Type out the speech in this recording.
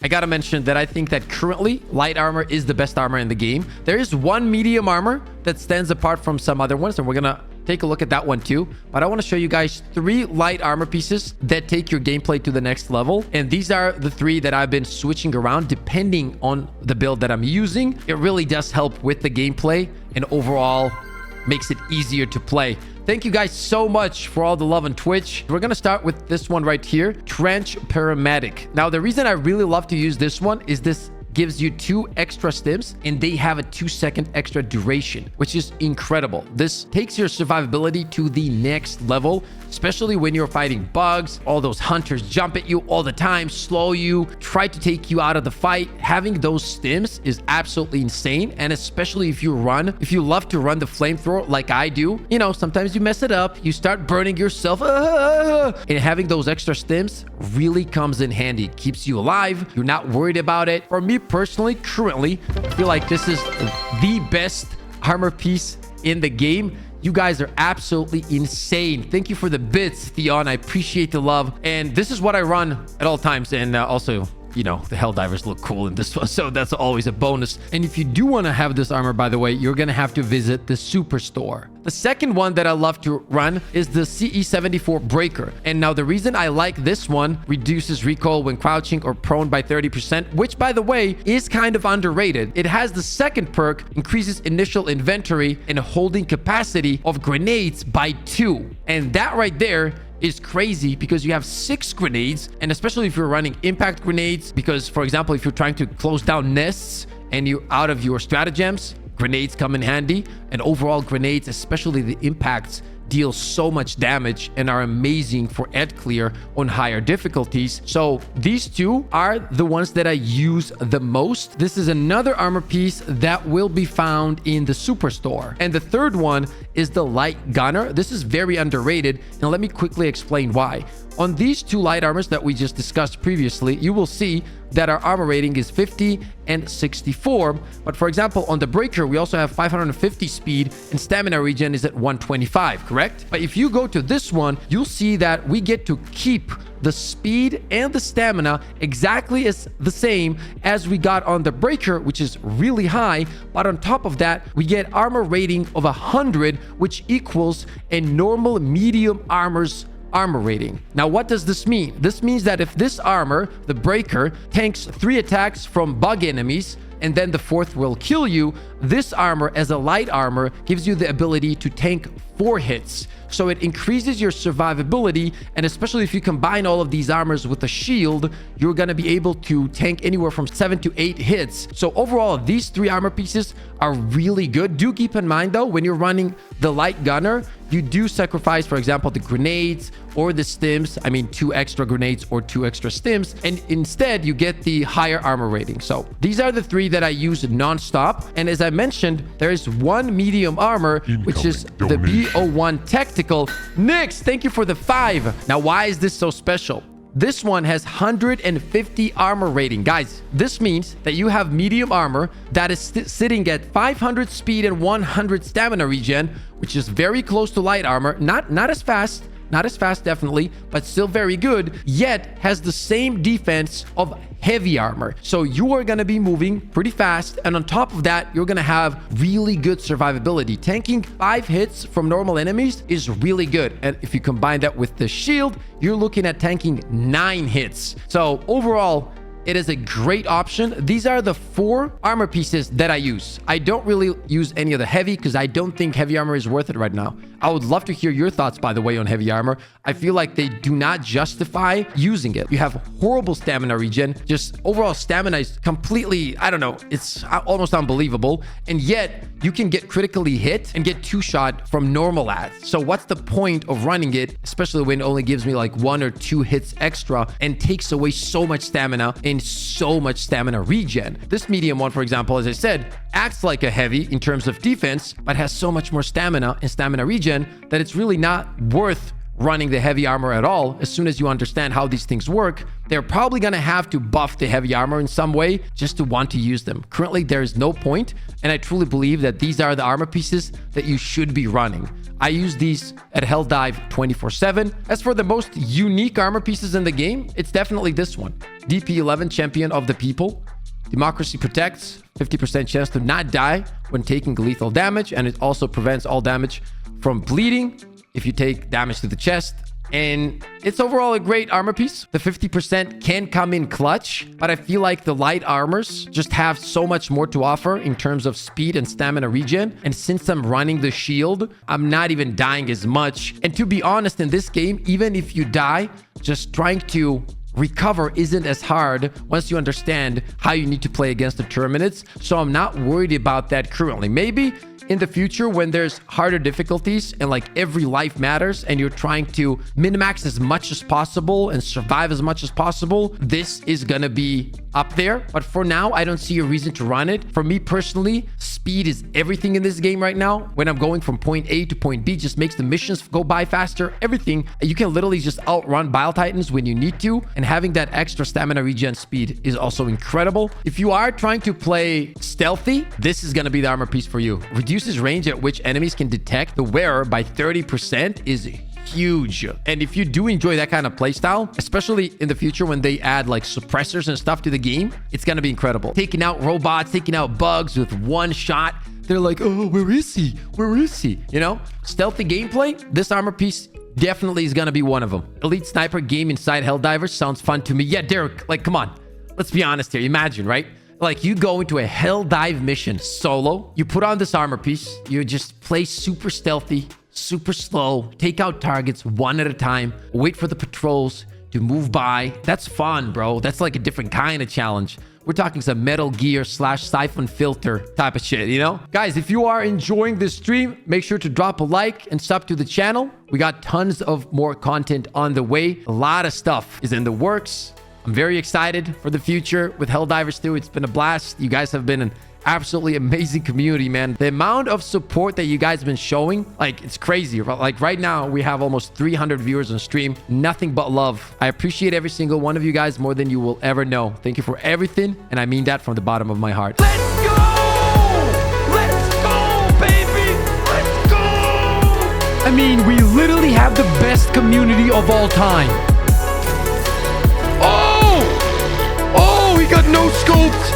I gotta mention that I think that currently light armor is the best armor in the game. There is one medium armor that stands apart from some other ones, and we're gonna take a look at that one too. But I want to show you guys 3 light armor pieces that take your gameplay to the next level. And these are the 3 that I've been switching around depending on the build that I'm using. It really does help with the gameplay and overall makes it easier to play. Thank you guys so much for all the love on Twitch. We're going to start with this one right here, Trench Paramedic. Now, the reason I really love to use this one is this gives you 2 extra stims and they have a 2-second extra duration, which is incredible. This takes your survivability to the next level, especially when you're fighting bugs. All those hunters jump at you all the time, slow you, try to take you out of the fight. Having those stims is absolutely insane. And especially if you love to run the flamethrower like I do, you know, sometimes you mess it up, you start burning yourself, and having those extra stims really comes in handy. It keeps you alive. You're not worried about it. For me personally, currently, I feel like this is the best armor piece in the game. You guys are absolutely insane. Thank you for the bits, Theon. I appreciate the love. And this is what I run at all times. And also, you know, the Helldivers look cool in this one, so that's always a bonus. And if you do want to have this armor, by the way, you're going to have to visit the Superstore. The second one that I love to run is the CE74 Breaker. And now the reason I like this one, reduces recoil when crouching or prone by 30%, which by the way, is kind of underrated. It has the second perk, increases initial inventory and holding capacity of grenades by 2. And that right there is crazy because you have 6 grenades, and especially if you're running impact grenades, because for example, if you're trying to close down nests and you're out of your stratagems, grenades come in handy. And overall, grenades, especially the impacts, deal so much damage and are amazing for ed clear on higher difficulties. So these 2 are the ones that I use the most. This is another armor piece that will be found in the Superstore. And the third one is the Light Gunner. This is very underrated, and let me quickly explain why. On these 2 light armors that we just discussed previously, you will see that our armor rating is 50 and 64. But for example, on the Breaker, we also have 550 speed and stamina regen is at 125, correct? But if you go to this one, you'll see that we get to keep the speed and the stamina exactly as the same as we got on the Breaker, which is really high. But on top of that, we get armor rating of 100, which equals a normal medium armor's armor rating. Now, what does this mean? This means that if this armor, the Breaker, tanks 3 attacks from bug enemies, and then the 4th will kill you, this armor as a light armor gives you the ability to tank 4 hits. So it increases your survivability, and especially if you combine all of these armors with a shield, you're going to be able to tank anywhere from 7 to 8 hits. So overall, these 3 armor pieces are really good. Do keep in mind though, when you're running the Light Gunner, you do sacrifice, for example, the grenades or the stims. I mean, 2 extra grenades or 2 extra stims, and instead you get the higher armor rating. So these are the 3 that I use non-stop. And as I mentioned, there is 1 medium armor, which is the B01 Tactical. Nix, thank you for the 5. Now, why is this so special? This one has 150 armor rating. Guys, this means that you have medium armor that is sitting at 500 speed and 100 stamina regen, which is very close to light armor. Not as fast, definitely, but still very good, yet has the same defense of heavy armor. So you are going to be moving pretty fast, and on top of that, you're going to have really good survivability. Tanking 5 hits from normal enemies is really good, and if you combine that with the shield, you're looking at tanking 9 hits. So overall, it is a great option. These are the 4 armor pieces that I use. I don't really use any of the heavy because I don't think heavy armor is worth it right now. I would love to hear your thoughts, by the way, on heavy armor. I feel like they do not justify using it. You have horrible stamina regen. Just overall stamina is completely, I don't know, it's almost unbelievable. And yet you can get critically hit and get 2-shot from normal ads. So what's the point of running it, especially when it only gives me like 1 or 2 hits extra and takes away so much stamina and so much stamina regen? This medium one, for example, as I said, acts like a heavy in terms of defense, but has so much more stamina and stamina regen that it's really not worth running the heavy armor at all, as soon as you understand how these things work, they're probably going to have to buff the heavy armor in some way just to want to use them. Currently, there is no point, and I truly believe that these are the armor pieces that you should be running. I use these at Helldive 24/7. As for the most unique armor pieces in the game, it's definitely this one. DP11, Champion of the People. Democracy protects, 50% chance to not die when taking lethal damage, and it also prevents all damage from bleeding if you take damage to the chest. And it's overall a great armor piece. The 50% can come in clutch, but I feel like the light armors just have so much more to offer in terms of speed and stamina regen. And since I'm running the shield, I'm not even dying as much. And to be honest, in this game, even if you die, just trying to recover isn't as hard once you understand how you need to play against the Terminids. So I'm not worried about that currently. Maybe in the future, when there's harder difficulties and like every life matters and you're trying to min-max as much as possible and survive as much as possible, this is gonna be up there. But for now, I don't see a reason to run it. For me personally, speed is everything in this game right now. When I'm going from point A to point B, just makes the missions go by faster. Everything. You can literally just outrun Bile Titans when you need to, and having that extra stamina regen speed is also incredible. If you are trying to play stealthy, this is gonna be the armor piece for you. Reduces range at which enemies can detect the wearer by 30% is huge. And if you do enjoy that kind of playstyle, especially in the future when they add like suppressors and stuff to the game, it's gonna be incredible. Taking out robots, taking out bugs with one shot. They're like, oh, where is he? Where is he? You know, stealthy gameplay, this armor piece definitely is gonna be one of them. Elite sniper game inside Helldivers sounds fun to me. Yeah, Derek, like, come on. Let's be honest here. Imagine, right? Like, you go into a Helldive mission solo, you put on this armor piece, you just play super stealthy, super slow, take out targets one at a time, wait for the patrols to move by. That's fun, bro. That's like a different kind of challenge. We're talking some Metal Gear / Siphon Filter type of shit, you know? Guys, if you are enjoying this stream, make sure to drop a like and sub to the channel. We got tons of more content on the way. A lot of stuff is in the works. I'm very excited for the future with Helldivers 2. It's been a blast. You guys have been an absolutely amazing community, man. The amount of support that you guys have been showing, like, it's crazy. Like, right now, we have almost 300 viewers on stream. Nothing but love. I appreciate every single one of you guys more than you will ever know. Thank you for everything, and I mean that from the bottom of my heart. Let's go! Let's go, baby! Let's go! I mean, we literally have the best community of all time. Oh, he got no scoped.